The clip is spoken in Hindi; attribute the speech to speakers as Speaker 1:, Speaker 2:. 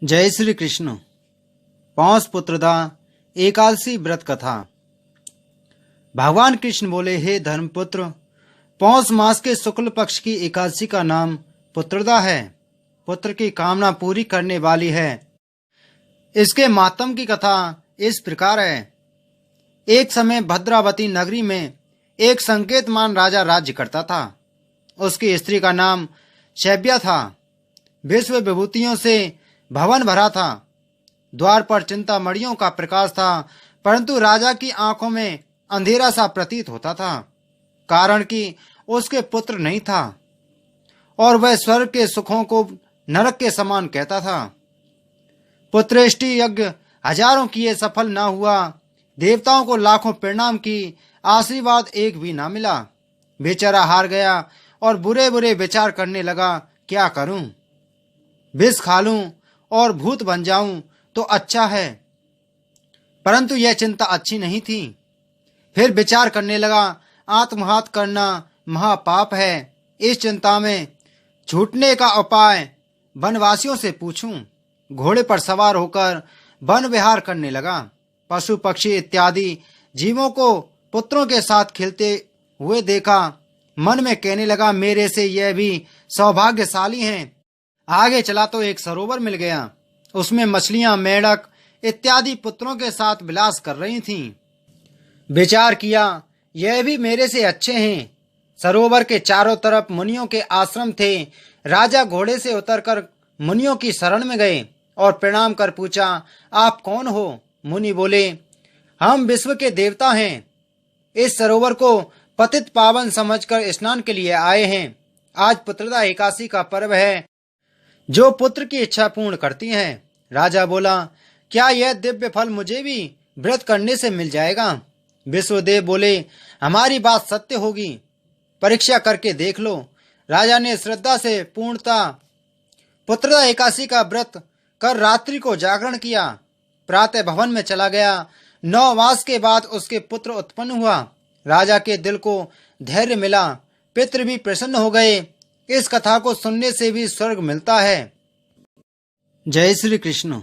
Speaker 1: जय श्री कृष्ण। पौष पुत्रदा एकादशी व्रत कथा। भगवान कृष्ण बोले, हे धर्मपुत्र, पौष मास के शुक्ल पक्ष की एकादशी का नाम पुत्रदा है। पुत्र की कामना पूरी करने वाली है। इसके मातम की कथा इस प्रकार है। एक समय भद्रावती नगरी में एक संकेतमान राजा राज्य करता था। उसकी स्त्री का नाम शैब्या था। विश्व विभूतियों से भवन भरा था। द्वार पर चिंतामणियों का प्रकाश था, परंतु राजा की आंखों में अंधेरा सा प्रतीत होता था, कारण कि उसके पुत्र नहीं था और वह स्वर्ग के सुखों को नरक के समान कहता था। पुत्रेष्टि यज्ञ हजारों किए सफल न हुआ। देवताओं को लाखों प्रणाम की, आशीर्वाद एक भी ना मिला। बेचारा हार गया और बुरे बुरे विचार करने लगा, क्या करूं? विष खा लूं और भूत बन जाऊं तो अच्छा है। परंतु यह चिंता अच्छी नहीं थी। फिर विचार करने लगा, आत्मघात करना महापाप है। इस चिंता में छूटने का उपाय वनवासियों से पूछूं। घोड़े पर सवार होकर वन विहार करने लगा। पशु पक्षी इत्यादि जीवों को पुत्रों के साथ खेलते हुए देखा। मन में कहने लगा, मेरे से यह भी सौभाग्यशाली हैं। आगे चला तो एक सरोवर मिल गया। उसमें मछलियां, मेंढक इत्यादि पुत्रों के साथ विलास कर रही थीं। विचार किया, यह भी मेरे से अच्छे हैं। सरोवर के चारों तरफ मुनियों के आश्रम थे। राजा घोड़े से उतरकर मुनियों की शरण में गए और प्रणाम कर पूछा, आप कौन हो? मुनि बोले, हम विश्व के देवता हैं। इस सरोवर को पतित पावन समझकर स्नान के लिए आए हैं। आज पुत्रदा एकादशी का पर्व है, जो पुत्र की इच्छा पूर्ण करती हैं। राजा बोला, क्या यह दिव्य फल मुझे भी व्रत करने से मिल जाएगा? विश्वदेव बोले, हमारी बात सत्य होगी, परीक्षा करके देख लो। राजा ने श्रद्धा से पूर्णता पुत्रदा एकादशी का व्रत कर रात्रि को जागरण किया। प्रातः भवन में चला गया। 9 मास के बाद उसके पुत्र उत्पन्न हुआ। राजा के दिल को धैर्य मिला। पितृ भी प्रसन्न हो गए। इस कथा को सुनने से भी स्वर्ग मिलता है। जय श्री कृष्ण।